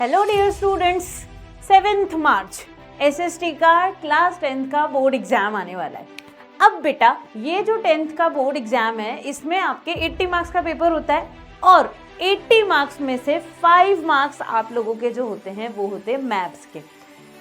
Hello dear students, 7 मार्च SST का class 10th का board exam आने वाला है। अब बेटा ये जो 10th का बोर्ड एग्जाम है इसमें आपके 80 मार्क्स का पेपर होता है और 80 मार्क्स में से 5 मार्क्स आप लोगों के जो होते हैं वो होते हैं मैथ्स के।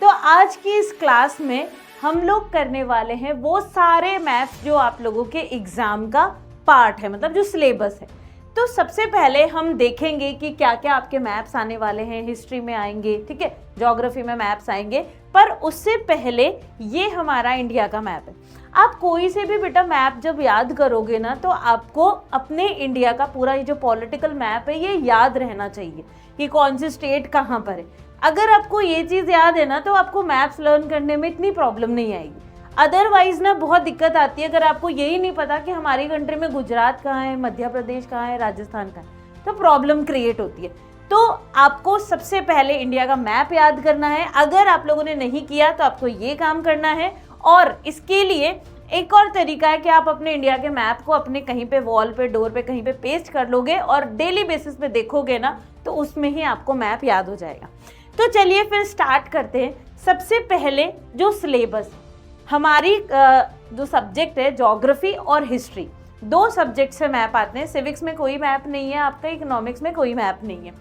तो आज की इस क्लास में हम लोग करने वाले हैं वो सारे मैथ्स जो आप लोगों के एग्जाम का पार्ट है, मतलब जो सिलेबस है। तो सबसे पहले हम देखेंगे कि क्या क्या आपके मैप्स आने वाले हैं। हिस्ट्री में आएंगे, ठीक है, ज्योग्राफी में मैप्स आएंगे, पर उससे पहले ये हमारा इंडिया का मैप है। आप कोई से भी बेटा मैप जब याद करोगे ना तो आपको अपने इंडिया का पूरा ये जो पॉलिटिकल मैप है ये याद रहना चाहिए कि कौन सी स्टेट कहाँ पर है। अगर आपको ये चीज़ याद है ना तो आपको मैप्स लर्न करने में इतनी प्रॉब्लम नहीं आएगी। अदरवाइज ना बहुत दिक्कत आती है अगर आपको यही नहीं पता कि हमारी कंट्री में गुजरात कहाँ है, मध्य प्रदेश कहाँ है, राजस्थान कहाँ है, तो प्रॉब्लम क्रिएट होती है। तो आपको सबसे पहले इंडिया का मैप याद करना है। अगर आप लोगों ने नहीं किया तो आपको ये काम करना है। और इसके लिए एक और तरीका है कि आप अपने इंडिया के मैप को अपने कहीं पे वॉल पे, डोर पे, कहीं पे पेस्ट कर लोगे और डेली बेसिस पे देखोगे ना तो उसमें ही आपको मैप याद हो जाएगा। तो चलिए फिर स्टार्ट करते हैं। सबसे पहले जो सिलेबस हमारी जो सब्जेक्ट है ज्योग्राफी और हिस्ट्री, 2 सब्जेक्ट से मैप आते हैं। सिविक्स में कोई मैप नहीं है आपका, इकोनॉमिक्स में कोई मैप नहीं है।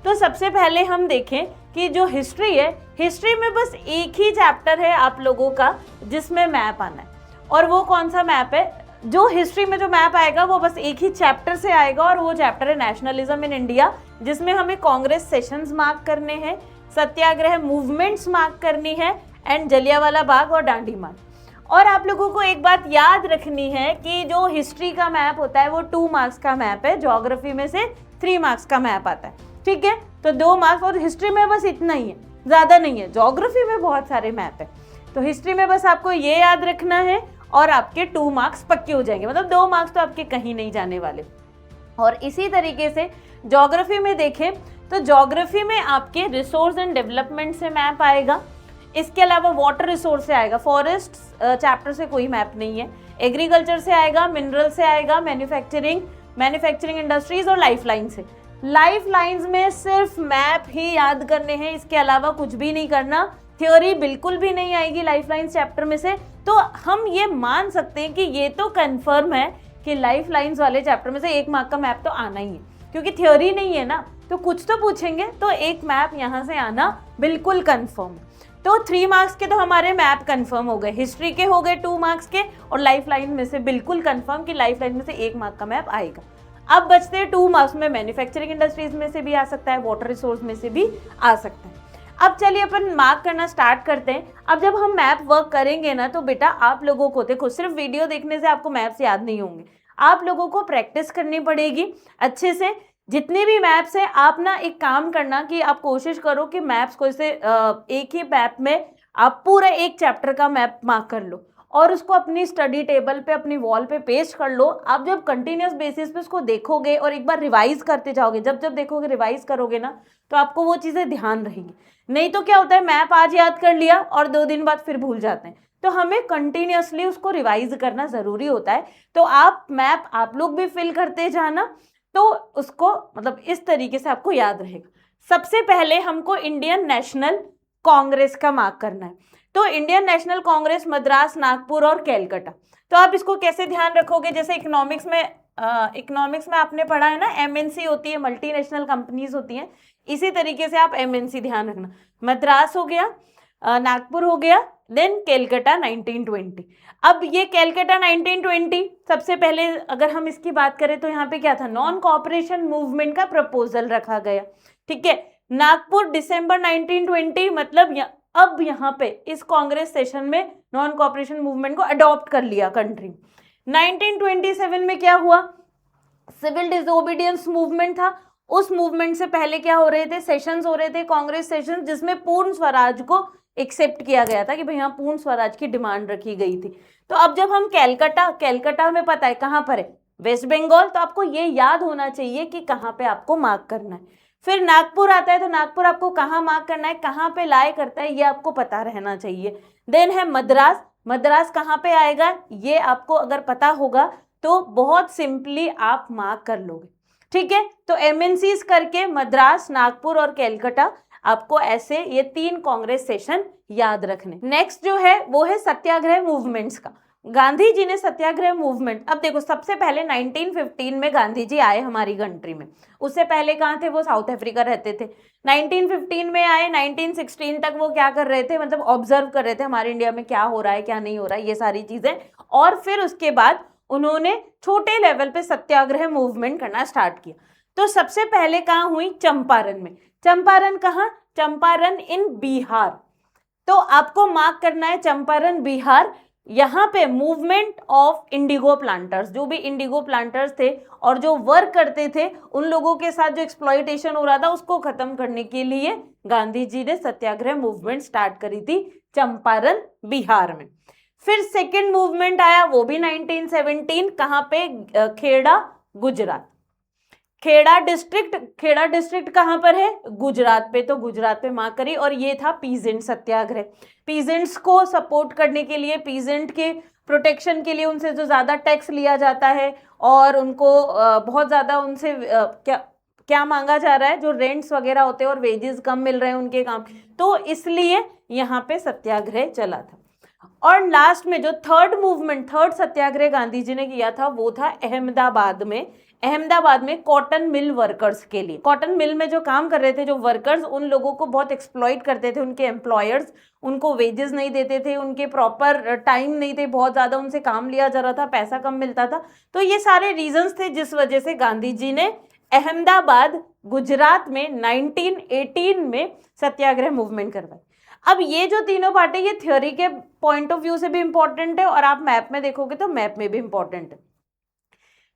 तो सबसे पहले हम देखें कि जो हिस्ट्री है, हिस्ट्री में बस एक ही चैप्टर है आप लोगों का जिसमें मैप आना है। और वो कौन सा मैप है? जो हिस्ट्री में जो मैप आएगा वो बस एक ही चैप्टर से आएगा और वो चैप्टर है नेशनलिज्म इन इंडिया, जिसमें हमें कांग्रेस सेशंस मार्क करने हैं, सत्याग्रह मूवमेंट्स मार्क करनी है एंड जलियांवाला बाग और दांडी मार्च। और आप लोगों को एक बात याद रखनी है कि जो हिस्ट्री का मैप होता है वो 2 मार्क्स का मैप है, ज्योग्राफी में से 3 मार्क्स का मैप आता है, ठीक है। तो 2 मार्क्स, और हिस्ट्री में बस इतना ही है, ज़्यादा नहीं है। ज्योग्राफी में बहुत सारे मैप है, तो हिस्ट्री में बस आपको ये याद रखना है और आपके 2 मार्क्स पक्के हो जाएंगे, मतलब 2 मार्क्स तो आपके कहीं नहीं जाने वाले। और इसी तरीके से ज्योग्राफी में देखें तो ज्योग्राफी में आपके रिसोर्स एंड डेवलपमेंट से मैप आएगा। इसके अलावा वाटर रिसोर्स से आएगा, फॉरेस्ट चैप्टर से कोई मैप नहीं है, एग्रीकल्चर से आएगा, मिनरल से आएगा, मैन्युफैक्चरिंग इंडस्ट्रीज और लाइफ लाइन से। लाइफ लाइन्स में सिर्फ मैप ही याद करने हैं, इसके अलावा कुछ भी नहीं करना। थ्योरी बिल्कुल भी नहीं आएगी लाइफ लाइन्स चैप्टर में से। तो हम ये मान सकते हैं कि ये तो कंफर्म है कि लाइफ लाइन्स वाले चैप्टर में से 1 मार्क का मैप तो आना ही है, क्योंकि थ्योरी नहीं है ना, तो कुछ तो पूछेंगे, तो 1 मैप यहाँ से आना बिल्कुल कंफर्म। तो 3 मार्क्स के तो हमारे मैप कंफर्म हो गए, हिस्ट्री के हो गए 2 मार्क्स के, और लाइफ लाइन में से बिल्कुल कंफर्म कि लाइफ लाइन में से 1 मार्क का मैप आएगा। अब बचते हैं 2 मार्क्स में, मैन्युफैक्चरिंग इंडस्ट्रीज में से भी आ सकता है, वाटर रिसोर्स में से भी आ सकता है। अब चलिए अपन मार्क करना स्टार्ट करते हैं। अब जब हम मैप वर्क करेंगे ना तो बेटा आप लोगों को, देखो सिर्फ वीडियो देखने से आपको मैप्स याद नहीं होंगे, आप लोगों को प्रैक्टिस करनी पड़ेगी अच्छे से। जितने भी मैप्स हैं आप ना एक काम करना कि आप कोशिश करो कि मैप्स को इसे एक ही मैप में आप पूरा एक चैप्टर का मैप मार्क कर लो और उसको अपनी स्टडी टेबल पे, अपनी वॉल पे पेस्ट कर लो। आप जब कंटिन्यूस बेसिस पे उसको देखोगे और एक बार रिवाइज करते जाओगे, जब जब देखोगे रिवाइज करोगे ना तो आपको वो चीज़ें ध्यान रहेंगी। नहीं तो क्या होता है, मैप आज याद कर लिया और 2 दिन बाद फिर भूल जाते हैं। तो हमें कंटिन्यूसली उसको रिवाइज करना ज़रूरी होता है। तो आप मैप आप लोग भी फिल करते जाना, तो उसको मतलब इस तरीके से आपको याद रहेगा। सबसे पहले हमको इंडियन नेशनल कांग्रेस का मार्क करना है। तो इंडियन नेशनल कांग्रेस मद्रास, नागपुर और कैलकाटा। तो आप इसको कैसे ध्यान रखोगे, जैसे इकोनॉमिक्स में आपने पढ़ा है ना, एमएनसी होती है, मल्टीनेशनल कंपनीज होती हैं, इसी तरीके से आप एमएनसी ध्यान रखना। मद्रास हो गया, नागपुर हो गया, देन कैलकाटा 1920। अब ये कैलकाटा 1920 सबसे पहले अगर हम इसकी बात करें तो यहाँ पे क्या था, नॉन कॉपरेशन मूवमेंट का प्रपोजल रखा गया, ठीक है। नागपुर दिसंबर 1920, मतलब अब यहाँ पे इस कांग्रेस सेशन में नॉन कॉपरेशन मूवमेंट को अडॉप्ट कर लिया कंट्री। 1927 में क्या हुआ, सिविल डिसोबीडियंस मूवमेंट था। उस मूवमेंट से पहले क्या हो रहे थे, सेशंस हो रहे थे, कांग्रेस सेशंस, जिसमें पूर्ण स्वराज को एक्सेप्ट किया गया था कि भाई यहाँ पूर्ण स्वराज की डिमांड रखी गई थी। तो अब जब हम कैलकाटा में पता है कहाँ पर है, वेस्ट बंगाल, तो आपको ये याद होना चाहिए कि कहाँ पे आपको मार्क करना है। फिर नागपुर आता है, तो नागपुर आपको कहाँ मार्क करना है, कहाँ पे लाई करता है, ये आपको पता रहना चाहिए। देन है मद्रास कहाँ पे आएगा, ये आपको अगर पता होगा तो बहुत सिंपली आप मार्क कर लोगे, ठीक है। तो एमएनसीज करके मद्रास, नागपुर और कैलकाटा आपको ऐसे ये 3 कांग्रेस सेशन याद रखने। नेक्स्ट जो है वो है सत्याग्रह मूवमेंट्स का। गांधी जी ने सत्याग्रह मूवमेंट, अब देखो सबसे पहले 1915 में गांधी जी आए हमारी कंट्री में, उससे पहले कहाँ थे, वो साउथ अफ्रीका रहते थे। 1915 में आए, 1916 तक वो क्या कर रहे थे, मतलब ऑब्जर्व कर रहे थे हमारे इंडिया में क्या हो रहा है क्या नहीं हो रहा है, ये सारी चीजें। और फिर उसके बाद उन्होंने छोटे लेवल पे सत्याग्रह मूवमेंट करना स्टार्ट किया। तो सबसे पहले कहाँ हुई, चंपारण में। चंपारण कहाँ, चंपारण इन बिहार। तो आपको मार्क करना है चंपारण बिहार। यहाँ पे मूवमेंट ऑफ इंडिगो प्लांटर्स, जो भी इंडिगो प्लांटर्स थे और जो वर्क करते थे उन लोगों के साथ जो एक्सप्लॉइटेशन हो रहा था उसको खत्म करने के लिए गांधी जी ने सत्याग्रह मूवमेंट स्टार्ट करी थी चंपारण बिहार में। फिर सेकेंड मूवमेंट आया वो भी 1917, कहाँ पे, खेड़ा गुजरात। खेड़ा डिस्ट्रिक्ट कहाँ पर है, गुजरात पे। तो गुजरात पे मार्क करी। और ये था पीजेंट सत्याग्रह। पीजेंट्स को सपोर्ट करने के लिए, पीजेंट के प्रोटेक्शन के लिए उनसे जो ज्यादा टैक्स लिया जाता है और उनको बहुत ज्यादा उनसे क्या मांगा जा रहा है, जो रेंट्स वगैरह होते हैं और वेजेस कम मिल रहे हैं उनके काम, तो इसलिए यहाँ पे सत्याग्रह चला था। और लास्ट में जो थर्ड सत्याग्रह गांधी जी ने किया था वो था अहमदाबाद में। अहमदाबाद में कॉटन मिल वर्कर्स के लिए, कॉटन मिल में जो काम कर रहे थे जो वर्कर्स, उन लोगों को बहुत एक्सप्लॉइट करते थे उनके एम्प्लॉयर्स, उनको वेजेस नहीं देते थे, उनके प्रॉपर टाइम नहीं थे, बहुत ज़्यादा उनसे काम लिया जा रहा था, पैसा कम मिलता था। तो ये सारे रीजंस थे जिस वजह से गांधी जी ने अहमदाबाद गुजरात में 1918 में सत्याग्रह मूवमेंट करवाई। अब ये जो तीनों पार्ट है ये थ्योरी के पॉइंट ऑफ व्यू से भी इंपॉर्टेंट है और आप मैप में देखोगे तो मैप में भी इंपॉर्टेंट है।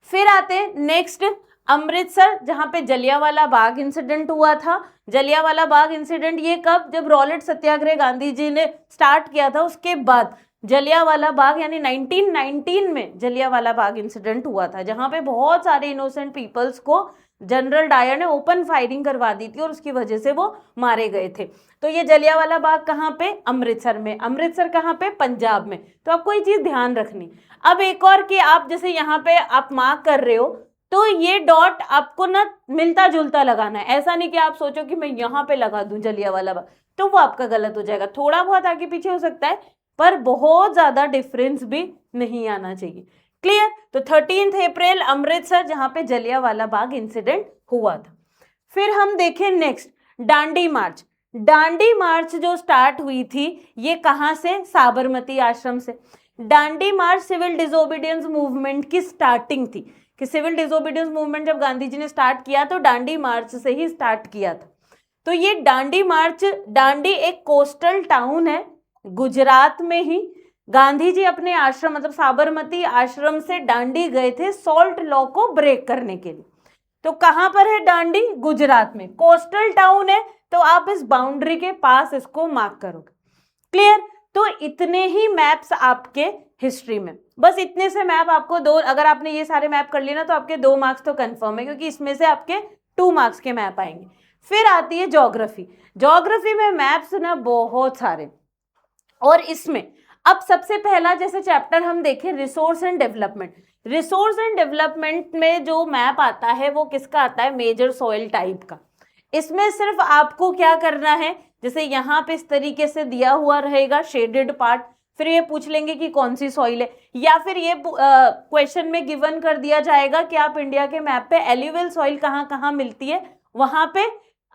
फिर आते हैं नेक्स्ट अमृतसर, जहां पे जलियांवाला बाग इंसिडेंट हुआ था। जलियांवाला बाग इंसिडेंट ये कब, जब रॉलेट सत्याग्रह गांधी जी ने स्टार्ट किया था उसके बाद जलियांवाला बाग यानी 1919 में जलियांवाला बाग इंसिडेंट हुआ था, जहां पे बहुत सारे इनोसेंट पीपल्स को जनरल डायर ने ओपन फायरिंग करवा दी थी और उसकी वजह से वो मारे गए थे। तो ये जलियांवाला बाग कहाँ पे, अमृतसर में। अमृतसर कहाँ पे, पंजाब में। तो आपको ये चीज ध्यान रखनी। अब एक और कि आप जैसे यहाँ पे आप मार्क कर रहे हो तो ये डॉट आपको ना मिलता जुलता लगाना है, ऐसा नहीं कि आप सोचो कि मैं यहाँ पे लगा दूं जलियांवाला बाग, तो वो आपका गलत हो जाएगा। थोड़ा बहुत आगे पीछे हो सकता है पर बहुत ज्यादा डिफरेंस भी नहीं आना चाहिए। क्लियर। तो 13 अप्रैल अमृतसर, जहां पे जलियांवाला बाग इंसिडेंट हुआ था। फिर हम देखें नेक्स्ट दांडी मार्च। दांडी मार्च जो स्टार्ट हुई थी ये कहां से, साबरमती आश्रम से। दांडी मार्च सिविल डिसोबीडियंस मूवमेंट की स्टार्टिंग थी, कि सिविल डिसोबीडियंस मूवमेंट जब गांधी जी ने स्टार्ट किया तो दांडी मार्च से ही स्टार्ट किया था। तो ये दांडी मार्च, दांडी एक कोस्टल टाउन है गुजरात में ही। गांधी जी अपने आश्रम मतलब साबरमती आश्रम से दांडी गए थे सॉल्ट लॉ को ब्रेक करने के लिए। तो कहां पर है दांडी, गुजरात में। कोस्टल टाउन है तो आप इस बाउंड्री के पास इसको मार्क करोगे। क्लियर। तो इतने ही मैप्स आपके हिस्ट्री में, बस इतने से मैप आपको दो, अगर आपने ये सारे मैप कर लिए ना तो आपके 2 मार्क्स तो कंफर्म है, क्योंकि इसमें से आपके 2 मार्क्स के मैप आएंगे। फिर आती है ज्योग्राफी। ज्योग्राफी में मैप्स ना बहुत सारे, और इसमें अब सबसे पहला जैसे चैप्टर हम देखें resource and development. Resource and development में जो मैप आता है वो किसका आता है, मेजर सॉइल टाइप का। इसमें सिर्फ आपको क्या करना है, जैसे यहाँ पे इस तरीके से दिया हुआ रहेगा शेडेड पार्ट, फिर ये पूछ लेंगे कि कौन सी सॉइल है, या फिर ये क्वेश्चन में गिवन कर दिया जाएगा कि आप इंडिया के मैप पे एल्यूवियल सॉइल कहाँ कहाँ मिलती है वहां पे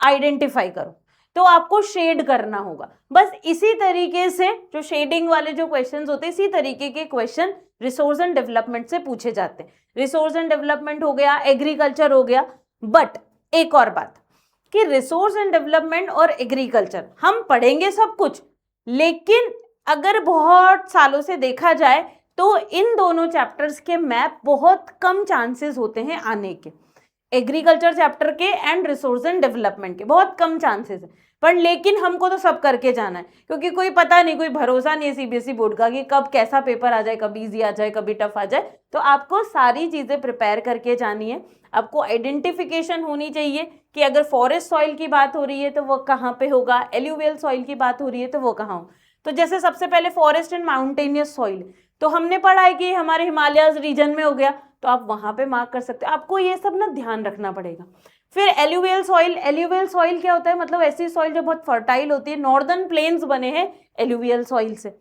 आइडेंटिफाई करो। तो आपको शेड करना होगा। बस इसी तरीके से जो शेडिंग वाले जो क्वेश्चंस होते हैं इसी तरीके के क्वेश्चन रिसोर्स एंड डेवलपमेंट से पूछे जाते हैं। रिसोर्स एंड डेवलपमेंट हो गया, एग्रीकल्चर हो गया। बट एक और बात कि रिसोर्स एंड डेवलपमेंट और एग्रीकल्चर हम पढ़ेंगे सब कुछ, लेकिन अगर बहुत सालों से देखा जाए तो इन दोनों चैप्टर्स के मैप बहुत कम चांसेस होते हैं आने के। एग्रीकल्चर चैप्टर के एंड रिसोर्स एंड डेवलपमेंट के बहुत कम चांसेस है, पर लेकिन हमको तो सब करके जाना है, क्योंकि कोई पता नहीं, कोई भरोसा नहीं है सीबीएसई बोर्ड का कि कब कैसा पेपर आ जाए, कभी इजी आ जाए, कभी टफ आ जाए। तो आपको सारी चीजें प्रिपेयर करके जानी है। आपको आइडेंटिफिकेशन होनी चाहिए कि अगर फॉरेस्ट सॉइल की बात हो रही है तो वो कहाँ पे होगा, एल्यूवियल सॉइल की बात हो रही है तो वो कहाँ हो। तो जैसे सबसे पहले फॉरेस्ट एंड माउंटेनियस सॉइल, तो हमने पढ़ा है कि हमारे हिमालयस रीजन में हो गया, तो आप वहां पे मार्क कर सकते हो। आपको ये सब ना ध्यान रखना पड़ेगा। फिर एल्यूवियल सॉइल क्या होता है, मतलब ऐसी सॉइल जो बहुत फर्टाइल होती है, नॉर्दर्न प्लेन्स बने हैं एल्यूवियल सॉइल से।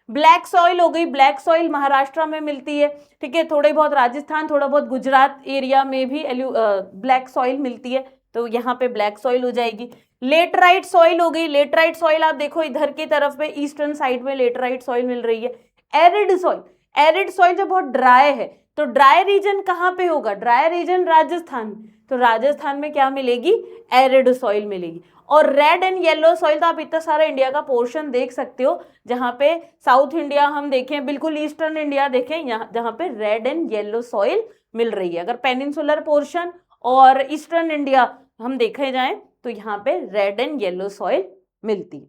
ब्लैक सॉइल हो गई, ब्लैक सॉइल महाराष्ट्र में मिलती है, ठीक है, थोड़े बहुत राजस्थान, थोड़ा बहुत गुजरात एरिया में भी ब्लैक सॉइल मिलती है, तो यहाँ पे ब्लैक सॉइल हो जाएगी। लेटराइट सॉइल हो गई, लेटराइट सॉइल आप देखो इधर की तरफ में ईस्टर्न साइड में लेटराइट सॉइल मिल रही है। एरिड सॉइल जो बहुत ड्राई है, तो ड्राई रीजन कहाँ पे होगा, ड्राई रीजन राजस्थान, तो राजस्थान में क्या मिलेगी, एरिड सॉइल मिलेगी। और रेड एंड येलो सॉइल, तो आप इतना सारा इंडिया का पोर्शन देख सकते हो, जहाँ पे साउथ इंडिया हम देखें, बिल्कुल ईस्टर्न इंडिया देखें, यहाँ जहाँ पे रेड एंड येलो सॉइल मिल रही है। अगर पेनिनसुलर पोर्शन और ईस्टर्न इंडिया हम देखे जाएं तो यहाँ पे रेड एंड येलो सॉइल मिलती है,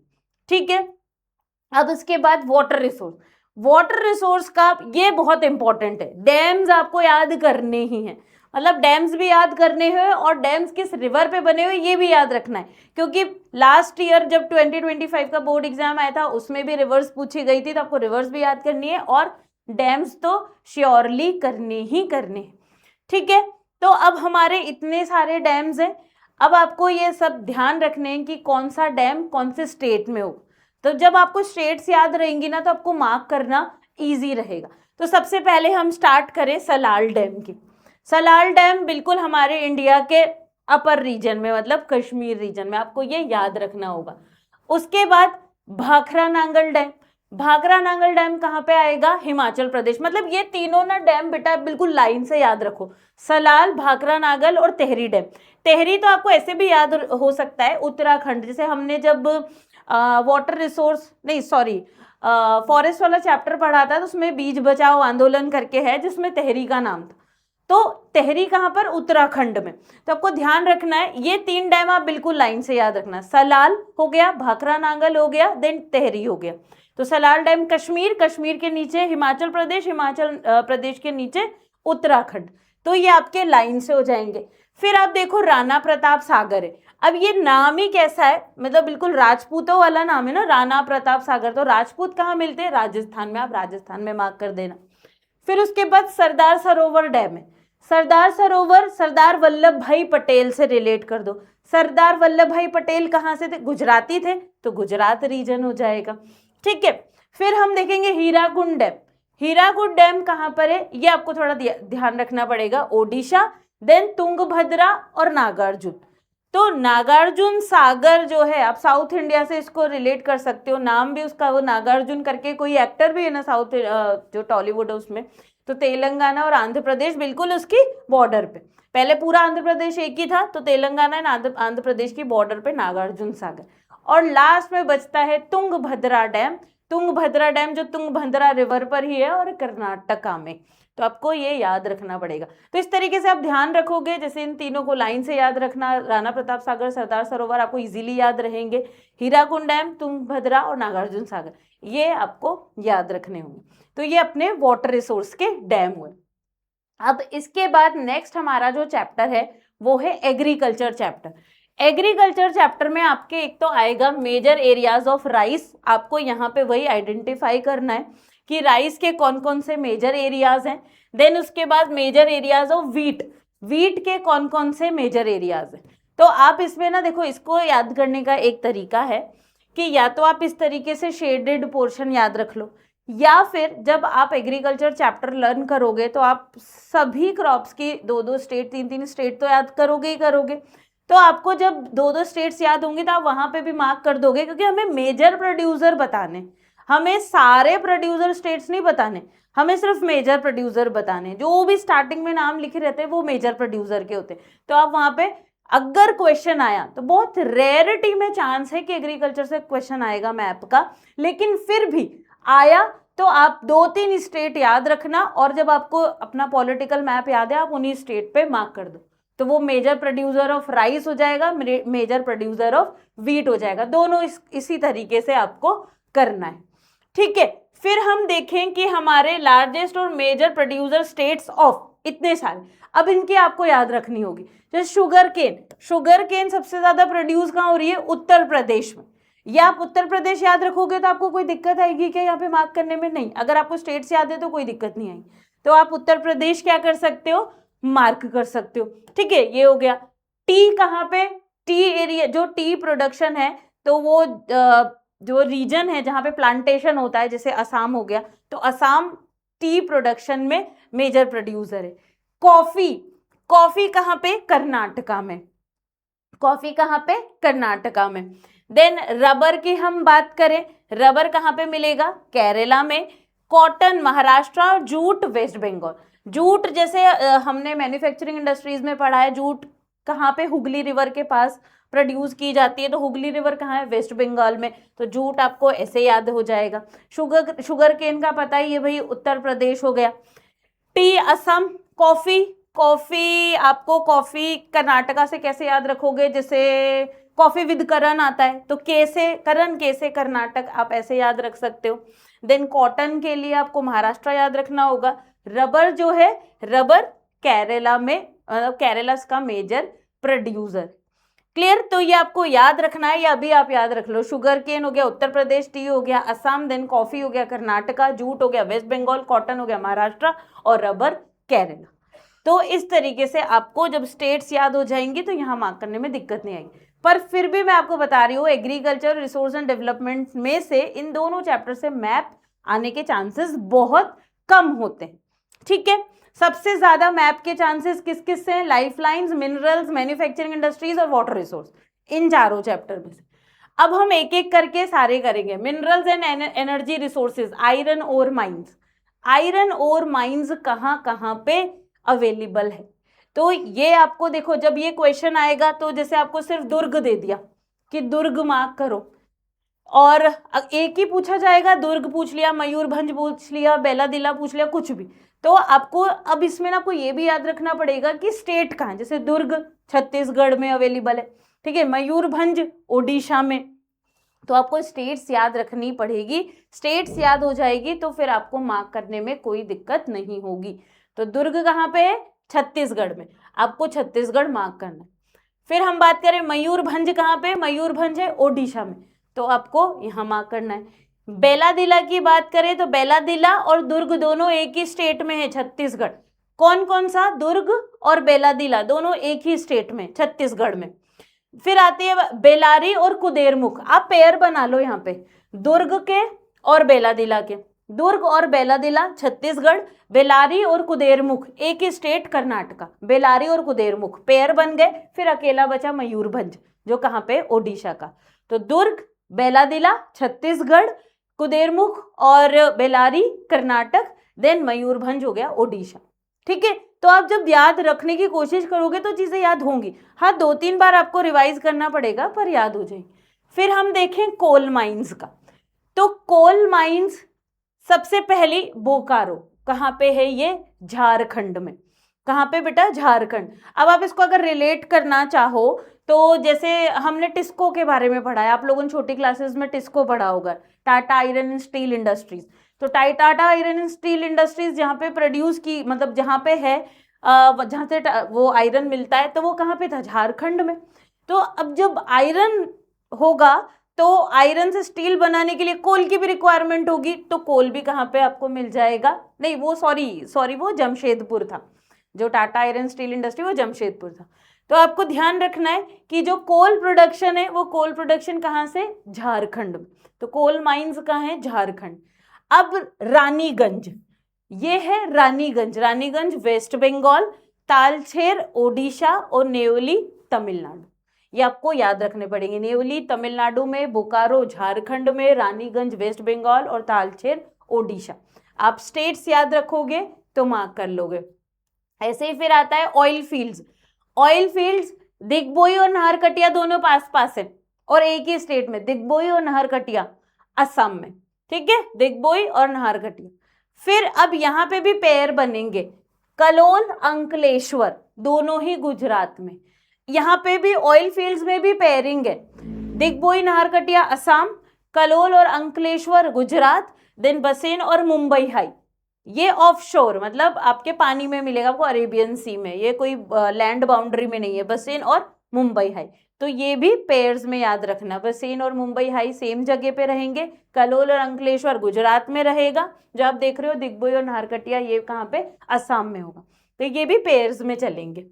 ठीक है। अब इसके बाद वाटर रिसोर्स का ये बहुत इंपॉर्टेंट है, डैम्स आपको याद करने ही हैं, मतलब डैम्स भी याद करने हैं और डैम्स किस रिवर पे बने हुए ये भी याद रखना है, क्योंकि लास्ट ईयर जब 2025 का बोर्ड एग्जाम आया था उसमें भी रिवर्स पूछी गई थी, तो आपको रिवर्स भी याद करनी है और डैम्स तो श्योरली करने ही करने, ठीक है। तो अब हमारे इतने सारे डैम्स हैं, अब आपको ये सब ध्यान रखने हैं कि कौन सा डैम कौन से स्टेट में हो, तो जब आपको स्टेट्स याद रहेंगी ना तो आपको मार्क करना इजी रहेगा। तो सबसे पहले हम स्टार्ट करें सलाल डैम की। सलाल डैम बिल्कुल हमारे इंडिया के अपर रीजन में, मतलब कश्मीर रीजन में, आपको ये याद रखना होगा। उसके बाद भाखरा नांगल डैम, भाखरा नांगल डैम कहाँ पे आएगा, हिमाचल प्रदेश। मतलब ये तीनों ना डैम बेटा बिल्कुल लाइन से याद रखो, सलाल, भाखरा नांगल और तेहरी डैम। तेहरी तो आपको ऐसे भी याद हो सकता है, उत्तराखंड, जैसे हमने जब वाटर रिसोर्स नहीं सॉरी फॉरेस्ट वाला चैप्टर पढ़ा था तो उसमें बीज बचाओ आंदोलन करके है जिसमें तेहरी का नाम था, तो तेहरी कहाँ पर, उत्तराखंड में। तो आपको ध्यान रखना है ये तीन डैम आप बिल्कुल लाइन से याद रखना, सलाल हो गया, भाखरा नांगल हो गया, देन तेहरी हो गया। तो सलाल डैम कश्मीर, कश्मीर के नीचे हिमाचल प्रदेश, हिमाचल प्रदेश के नीचे उत्तराखंड, तो ये आपके लाइन से हो जाएंगे। फिर आप देखो राणा प्रताप सागर है, अब ये नाम ही कैसा है, मतलब बिल्कुल राजपूतों वाला नाम है ना, राणा प्रताप सागर, तो राजपूत कहाँ मिलते हैं, राजस्थान में, आप राजस्थान में मार्क कर देना। फिर उसके बाद सरदार सरोवर डैम है, सरदार सरोवर सरदार वल्लभ भाई पटेल से रिलेट कर दो, सरदार वल्लभ भाई पटेल कहाँ से थे, गुजराती थे, तो गुजरात रीजन हो जाएगा, ठीक है। फिर हम देखेंगे हीराकुंड डैम, हीराकुंड डैम कहाँ पर है, ये आपको थोड़ा ध्यान रखना पड़ेगा, ओडिशा, देन तुंगभद्रा और नागार्जुन। तो नागार्जुन सागर जो है, आप साउथ इंडिया से इसको रिलेट कर सकते हो, नाम भी उसका वो नागार्जुन करके कोई एक्टर भी है ना साउथ जो टॉलीवुड है उसमें, तो तेलंगाना और आंध्र प्रदेश बिल्कुल उसकी बॉर्डर पे, पहले पूरा आंध्र प्रदेश एक ही था, तो तेलंगाना एंड आंध्र प्रदेश की बॉर्डर पे नागार्जुन सागर। और लास्ट में बचता है तुंगभद्रा डैम, तुंगभद्रा डैम जो तुंगभद्रा रिवर पर ही है और कर्नाटका में, तो आपको ये याद रखना पड़ेगा। तो इस तरीके से आप ध्यान रखोगे, जैसे इन तीनों को लाइन से याद रखना, राणा प्रताप सागर, सरदार सरोवर आपको इजीली याद रहेंगे, हीराकुंड डैम, तुंगभद्रा और नागार्जुन सागर, ये आपको याद रखने होंगे। तो ये अपने वाटर रिसोर्स के डैम हुए। अब इसके बाद नेक्स्ट हमारा जो चैप्टर है वो है एग्रीकल्चर चैप्टर। एग्रीकल्चर चैप्टर में आपके एक तो आएगा मेजर एरियाज ऑफ राइस, आपको यहाँ पे वही आइडेंटिफाई करना है कि राइस के कौन कौन से मेजर एरियाज हैं। देन उसके बाद major areas of wheat, wheat के कौन कौन से मेजर एरियाज हैं। तो आप इसमें ना देखो, इसको याद करने का एक तरीका है कि या तो आप इस तरीके से शेडेड पोर्शन याद रख लो, या फिर जब आप एग्रीकल्चर चैप्टर लर्न करोगे तो आप सभी क्रॉप्स की दो दो स्टेट, तीन तीन स्टेट तो याद करोगे ही करोगे, तो आपको जब दो दो स्टेट्स याद होंगी तो आप वहां पे भी मार्क कर दोगे, क्योंकि हमें मेजर प्रोड्यूसर बताने, हमें सारे प्रोड्यूसर स्टेट्स नहीं बताने, हमें सिर्फ मेजर प्रोड्यूसर बताने, जो भी स्टार्टिंग में नाम लिखे रहते हैं वो मेजर प्रोड्यूसर के होते हैं। तो आप वहां पे अगर क्वेश्चन आया तो बहुत रेयरिटी में चांस है कि एग्रीकल्चर से क्वेश्चन आएगा मैप का, लेकिन फिर भी आया तो आप दो तीन स्टेट याद रखना, और जब आपको अपना पॉलिटिकल मैप याद है आप उन्हीं स्टेट पे मार्क कर दो, तो वो मेजर प्रोड्यूसर ऑफ राइस हो जाएगा, मेजर प्रोड्यूसर ऑफ व्हीट हो जाएगा, दोनों इसी तरीके से आपको करना है, ठीक है। फिर हम देखें कि हमारे लार्जेस्ट और मेजर प्रोड्यूसर स्टेट्स ऑफ इतने सारे, अब इनकी आपको याद रखनी होगी। जैसे शुगर केन सबसे ज्यादा प्रोड्यूस कहाँ हो रही है, उत्तर प्रदेश में, या आप उत्तर प्रदेश याद रखोगे तो आपको कोई दिक्कत आएगी क्या यहाँ पे मार्क करने में, नहीं, अगर आपको स्टेट्स याद है तो कोई दिक्कत नहीं आई, तो आप उत्तर प्रदेश क्या कर सकते हो, मार्क कर सकते हो, ठीक है। ये हो गया। टी कहाँ पे, टी एरिया, जो टी प्रोडक्शन है तो वो जो रीजन है जहाँ पे प्लांटेशन होता है, जैसे असम हो गया, तो असम टी प्रोडक्शन में मेजर प्रोड्यूसर है। कॉफी, कॉफी कहाँ पे, कर्नाटका में, कॉफी कहाँ पे, कर्नाटका में। देन रबर की हम बात करें, रबर कहाँ पे मिलेगा, केरला में। Cotton Maharashtra, jute West Bengal. Jute जैसे हमने मैन्युफैक्चरिंग इंडस्ट्रीज में पढ़ा है, जूट कहाँ पे, हुगली रिवर के पास प्रोड्यूस की जाती है, तो हुगली रिवर कहाँ है, वेस्ट बंगाल में, तो जूट आपको ऐसे याद हो जाएगा। शुगर केन का पता ही है भाई, उत्तर प्रदेश हो गया। टी असम, कॉफी, कॉफी आपको, कॉफी कर्नाटका से कैसे याद रखोगे, जैसे कॉफी विद करण आता है तो कैसे, करण कैसे कर्नाटक, आप ऐसे याद रख सकते हो। देन कॉटन के लिए आपको महाराष्ट्र याद रखना होगा। रबर जो है, रबर केरला में, केरला का मेजर प्रोड्यूसर। क्लियर, तो ये आपको याद रखना है, या अभी आप याद रख लो। शुगर केन हो गया उत्तर प्रदेश, टी हो गया असम, देन कॉफी हो गया कर्नाटका, जूट हो गया वेस्ट बंगाल, कॉटन हो गया महाराष्ट्र और रबर केरला। तो इस तरीके से आपको जब स्टेट्स याद हो जाएंगी तो यहाँ मार्क करने में दिक्कत नहीं आएगी। पर फिर भी मैं आपको बता रही हूँ, एग्रीकल्चर रिसोर्स एंड डेवलपमेंट में से इन दोनों चैप्टर से मैप आने के चांसेस बहुत कम होते हैं। ठीक है, सबसे ज्यादा मैप के चांसेस किस किस से हैं, लाइफलाइंस, मिनरल्स, मैन्युफैक्चरिंग इंडस्ट्रीज और वाटर रिसोर्स, इन चारों चैप्टर में से। अब हम एक एक करके सारे करेंगे। Minerals and energy resources, iron ore mines, iron ore mines कहाँ कहाँ पे अवेलेबल है। तो ये आपको देखो, जब ये क्वेश्चन आएगा तो जैसे आपको सिर्फ दुर्ग दे दिया कि दुर्ग मार्क करो, और एक ही पूछा जाएगा, दुर्ग पूछ लिया, मयूरभंज पूछ लिया, बेलादिला पूछ लिया, कुछ भी, तो आपको अब इसमें ना आपको ये भी याद रखना पड़ेगा कि स्टेट कहाँ है। जैसे दुर्ग छत्तीसगढ़ में अवेलेबल है, ठीक है, मयूरभंज ओडिशा में, तो आपको स्टेट्स याद रखनी पड़ेगी। स्टेट्स याद हो जाएगी तो फिर आपको मार्क करने में कोई दिक्कत नहीं होगी। तो दुर्ग कहाँ पे है, छत्तीसगढ़ में, आपको छत्तीसगढ़ मार्क करना है। फिर हम बात करें मयूरभंज कहाँ पे, मयूरभंज है ओडिशा में, तो आपको यहाँ मार्क करना है। बेलादिला की बात करें तो बेलादिला और दुर्ग दोनों एक ही स्टेट में है, छत्तीसगढ़। कौन कौन सा, दुर्ग और बेलादिला दोनों एक ही स्टेट में, छत्तीसगढ़ में। फिर आती है बेलारी और कुदेरमुख, आप पेयर बना लो यहाँ पे, दुर्ग के और बेलादिला के, दुर्ग और बेलादिला छत्तीसगढ़, बेलारी और कुदेरमुख एक ही स्टेट कर्नाटका, बेलारी और कुदेरमुख पेयर बन गए। फिर अकेला बचा मयूरभंज जो कहाँ पे, ओडिशा का। तो दुर्ग, बेलादिला छत्तीसगढ़, कुदेरमुख और बेलारी कर्नाटक, देन मयूरभंज हो गया ओडिशा। ठीक है, तो आप जब याद रखने की कोशिश करोगे तो चीजें याद होंगी। हाँ, 2-3 बार आपको रिवाइज करना पड़ेगा पर याद हो जाएगी। फिर हम देखें कोल माइंस का, तो कोल माइंस सबसे पहली बोकारो कहाँ पे है, ये झारखंड में। कहाँ पे बेटा, झारखंड। अब आप इसको अगर रिलेट करना चाहो तो जैसे हमने टिस्को के बारे में पढ़ा है, आप लोगों ने छोटी क्लासेस में टिस्को पढ़ा होगा, Tata iron and steel industries. तो Tata iron and steel industries जहाँ पे प्रोड्यूस की, मतलब जहाँ पे है, जहाँ से वो आयरन मिलता है, तो वो कहाँ पे था, झारखंड में। तो अब जब आयरन होगा तो आयरन से स्टील बनाने के लिए कोल की भी रिक्वायरमेंट होगी, तो कोल भी कहाँ पे आपको मिल जाएगा, नहीं वो सॉरी वो जमशेदपुर था, जो टाटा आयरन स्टील इंडस्ट्री वो जमशेदपुर था। तो आपको ध्यान रखना है कि जो कोल प्रोडक्शन है वो कोल प्रोडक्शन कहाँ से, झारखंड में। तो कोल माइंस कहाँ है, झारखंड। अब रानीगंज, ये है रानीगंज, रानीगंज वेस्ट बंगाल, तालचेर ओडिशा और नेवली तमिलनाडु। ये आपको याद रखने पड़ेंगे, नेवली तमिलनाडु में, बोकारो झारखंड में, रानीगंज वेस्ट बंगाल और तालचेर ओडिशा। आप स्टेट्स याद रखोगे तो मार्क कर लोगे। ऐसे ही फिर आता है oil fields. Oil fields Digboi और नाहरकटिया दोनों पास पास है और एक ही स्टेट में, दिग्बोई और नाहरकटिया असम में। ठीक है, दिग्बोई और नाहरकटिया। फिर अब यहाँ पे भी पेयर बनेंगे, कलोल अंकलेश्वर दोनों ही गुजरात में। यहाँ पे भी ऑयल फील्ड्स में भी पेयरिंग है, दिग्बोई नाहरकटिया असम, कलोल और अंकलेश्वर गुजरात, देन बसेन और मुंबई हाई, ये ऑफशोर मतलब आपके पानी में मिलेगा आपको, अरेबियन सी में, ये कोई लैंड बाउंड्री में नहीं है, बसेन और मुंबई हाई। तो ये भी पेयर्स में याद रखना, बसेन और मुंबई हाई सेम जगह पे रहेंगे, कलोल और अंकलेश्वर गुजरात में रहेगा, जो आप देख रहे हो दिग्बोई और नाहरकटिया ये कहाँ पे, असम में होगा। तो ये भी पेयर्स में चलेंगे।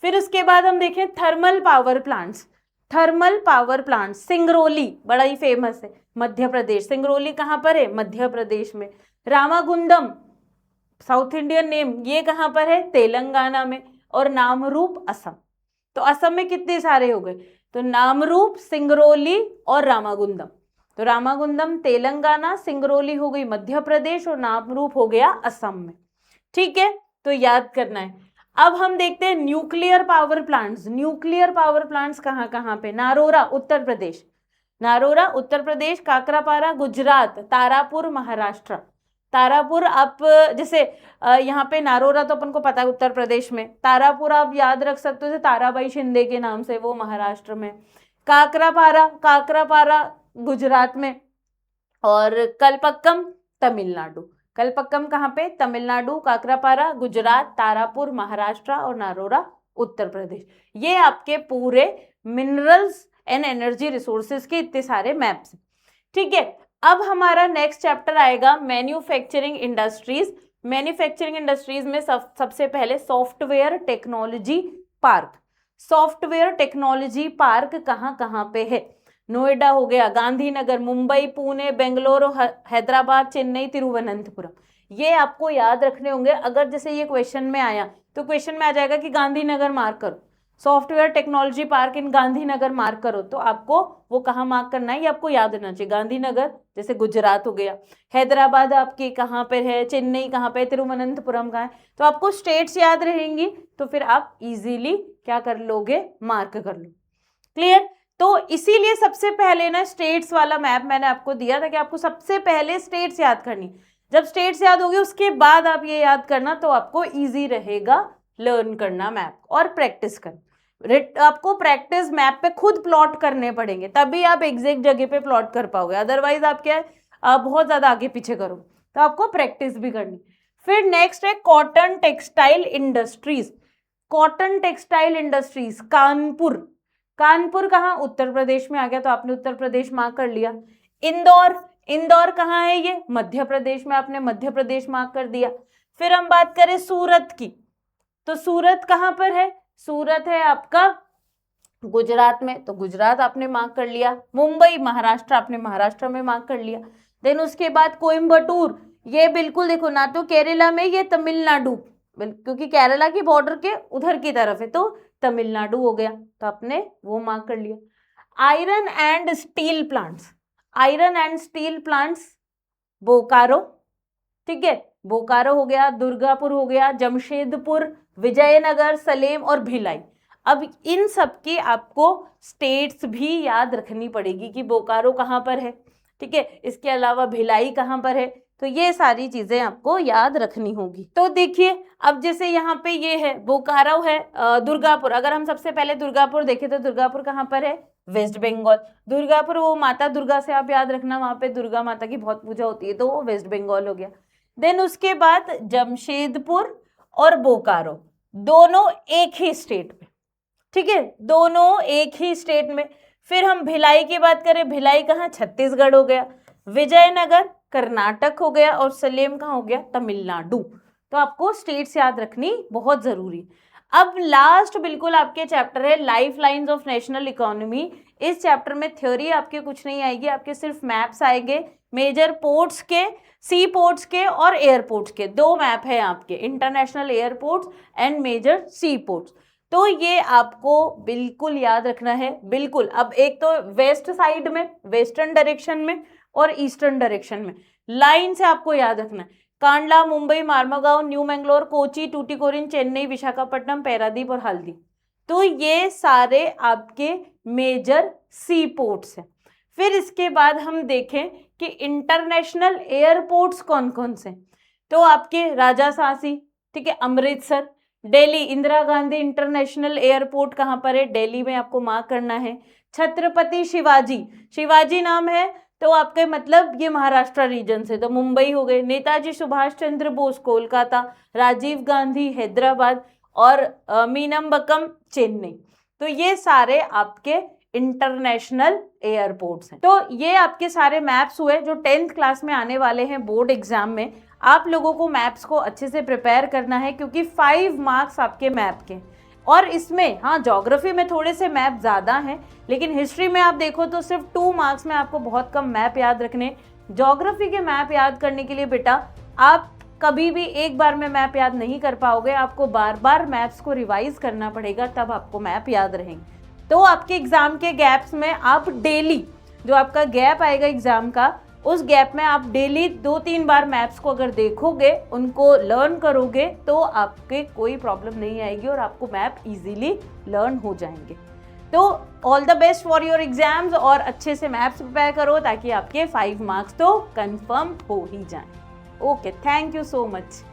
फिर उसके बाद हम देखें thermal power plants. Thermal power plant Singrauli बड़ा ही फेमस है, मध्य प्रदेश। सिंगरौली कहाँ पर है? मध्य प्रदेश में। रामागुंडम साउथ इंडियन नेम, ये कहाँ पर है? तेलंगाना में। और नामरूप असम। तो असम में कितने सारे हो गए? तो नामरूप, सिंगरौली और रामागुंडम। तो रामागुंडम तेलंगाना, सिंगरौली हो गई मध्य प्रदेश और नामरूप हो गया असम में। ठीक है, तो याद करना है। अब हम देखते हैं nuclear power plants. Nuclear power plants कहाँ कहाँ पे? नारोरा उत्तर प्रदेश, नारोरा उत्तर प्रदेश, काकरापारा गुजरात, तारापुर महाराष्ट्र। तारापुर आप जैसे यहाँ पे नारोरा तो अपन को पता है उत्तर प्रदेश में, तारापुर आप याद रख सकते हो ताराबाई शिंदे के नाम से, वो महाराष्ट्र में। काकरापारा, काकरापारा गुजरात में। और कलपक्कम तमिलनाडु। कलपक्कम कहाँ पे? तमिलनाडु। काकरापारा गुजरात, तारापुर महाराष्ट्र और नारोरा उत्तर प्रदेश। ये आपके पूरे मिनरल्स एंड एनर्जी रिसोर्सेज के इतने सारे मैप्स। ठीक है, अब हमारा नेक्स्ट चैप्टर आएगा मैन्युफैक्चरिंग इंडस्ट्रीज। मैन्युफैक्चरिंग इंडस्ट्रीज में सबसे पहले software technology park. Software technology park कहाँ कहाँ पे है? नोएडा हो गया, गांधीनगर, मुंबई, पुणे, बेंगलोर, हैदराबाद, चेन्नई, तिरुवनंतपुरम। ये आपको याद रखने होंगे। अगर जैसे ये क्वेश्चन में आया तो क्वेश्चन में आ जाएगा कि गांधीनगर मार्क करो, सॉफ्टवेयर टेक्नोलॉजी पार्क इन गांधीनगर मार्क करो, तो आपको वो कहाँ मार्क करना है ये आपको याद रहना चाहिए। गांधीनगर जैसे गुजरात हो गया, हैदराबाद आपकी कहाँ पे है, चेन्नई कहाँ पे, तिरुवनंतपुरम कहाँ है। तो आपको स्टेट्स याद रहेंगी तो फिर आप इजीली क्या कर लोगे? मार्क कर लो। क्लियर? तो इसीलिए सबसे पहले ना स्टेट्स वाला मैप मैंने आपको दिया था कि आपको सबसे पहले स्टेट्स याद करनी। जब स्टेट्स याद होगी उसके बाद आप ये याद करना, तो आपको इजी रहेगा लर्न करना मैप और प्रैक्टिस करना। आपको प्रैक्टिस मैप पे खुद प्लॉट करने पड़ेंगे, तभी आप एग्जैक्ट जगह पे प्लॉट कर पाओगे। अदरवाइज आप क्या है बहुत ज्यादा आगे पीछे करो, तो आपको प्रैक्टिस भी करनी। फिर नेक्स्ट है cotton textile industries. Cotton textile industries Kanpur. Kanpur कहाँ? उत्तर प्रदेश में आ गया, तो आपने उत्तर प्रदेश मार्क कर लिया। इंदौर, इंदौर कहाँ है? ये मध्य प्रदेश में, आपने मध्य प्रदेश मार्क कर दिया। फिर हम बात करें सूरत की, तो सूरत कहाँ पर है? सूरत है आपका गुजरात में, तो गुजरात आपने मार्क कर लिया। मुंबई महाराष्ट्र, आपने महाराष्ट्र में मार्क कर लिया। देन उसके बाद कोयम्बटूर, ये बिल्कुल देखो ना तो केरला में, ये तमिलनाडु, क्योंकि केरला की बॉर्डर के उधर की तरफ है, तो तमिलनाडु हो गया, तो आपने वो मार्क कर लिया। Iron and steel plants, iron and steel plants Bokaro, ठीक है, बोकारो हो गया, दुर्गापुर हो गया, जमशेदपुर, विजयनगर, सलेम और भिलाई। अब इन सब की आपको स्टेट्स भी याद रखनी पड़ेगी कि बोकारो कहाँ पर है, ठीक है, इसके अलावा भिलाई कहाँ पर है, तो ये सारी चीजें आपको याद रखनी होगी। तो देखिए अब जैसे यहाँ पे ये है बोकारो है, दुर्गापुर, अगर हम सबसे पहले दुर्गापुर देखें तो दुर्गापुर कहाँ पर है? वेस्ट बंगाल। दुर्गापुर वो माता दुर्गा से आप याद रखना, वहां पे दुर्गा माता की बहुत पूजा होती है, तो वो वेस्ट बंगाल हो गया। देन उसके बाद जमशेदपुर और बोकारो दोनों एक ही स्टेट में, ठीक है, दोनों एक ही स्टेट में। फिर हम भिलाई की बात करें, भिलाई कहाँ? छत्तीसगढ़ हो गया। विजयनगर कर्नाटक हो गया और सलेम कहाँ हो गया? तमिलनाडु। तो आपको स्टेट्स याद रखनी बहुत जरूरी। अब लास्ट बिल्कुल आपके चैप्टर है life lines of national economy. इस चैप्टर में थ्योरी आपके कुछ नहीं आएगी, आपके सिर्फ मैप्स आएंगे। मेजर पोर्ट्स के, सी पोर्ट्स के और एयरपोर्ट्स के, दो मैप है आपके, international airports and major sea ports. तो ये आपको बिल्कुल याद रखना है, बिल्कुल। अब एक तो वेस्ट साइड में, वेस्टर्न डायरेक्शन में और ईस्टर्न डायरेक्शन में लाइन से आपको याद रखना है। कांडला, मुंबई, मार्मागांव, न्यू मैंगलोर, कोची, टूटिकोरिन, चेन्नई, विशाखापट्टनम, पैरादीप और हल्दी। तो ये सारे आपके मेजर सी पोर्ट्स हैं। फिर इसके बाद हम देखें कि इंटरनेशनल एयरपोर्ट्स कौन कौन से, तो आपके राजा सांसी, ठीक है, अमृतसर, दिल्ली इंदिरा गांधी इंटरनेशनल एयरपोर्ट कहाँ पर है? दिल्ली में आपको मार्क करना है। छत्रपति शिवाजी, शिवाजी नाम है तो आपके मतलब ये महाराष्ट्र रीजन से, तो मुंबई हो गए। नेताजी सुभाष चंद्र बोस कोलकाता, राजीव गांधी हैदराबाद और मीनम्बक्कम चेन्नई। तो ये सारे आपके इंटरनेशनल एयरपोर्ट्स हैं। तो ये आपके सारे मैप्स हुए जो 10th क्लास में आने वाले हैं बोर्ड एग्जाम में। आप लोगों को मैप्स को अच्छे से प्रिपेयर करना है क्योंकि 5 मार्क्स आपके मैप के, और इसमें हाँ ज्योग्राफी में थोड़े से मैप ज़्यादा हैं, लेकिन हिस्ट्री में आप देखो तो सिर्फ 2 मार्क्स में आपको बहुत कम मैप याद रखने। ज्योग्राफी के मैप याद करने के लिए बेटा आप कभी भी एक बार में मैप याद नहीं कर पाओगे, आपको बार बार मैप्स को रिवाइज करना पड़ेगा, तब आपको मैप याद रहेंगे। तो आपके एग्जाम के गैप्स में आप डेली, जो आपका गैप आएगा एग्जाम का, उस गैप में आप डेली 2-3 बार मैप्स को अगर देखोगे, उनको लर्न करोगे, तो आपके कोई प्रॉब्लम नहीं आएगी और आपको मैप इजीली लर्न हो जाएंगे। तो all the best for your exams, और अच्छे से मैप्स प्रिपेयर करो ताकि आपके 5 मार्क्स तो कंफर्म हो ही जाएं। Okay, thank you so much.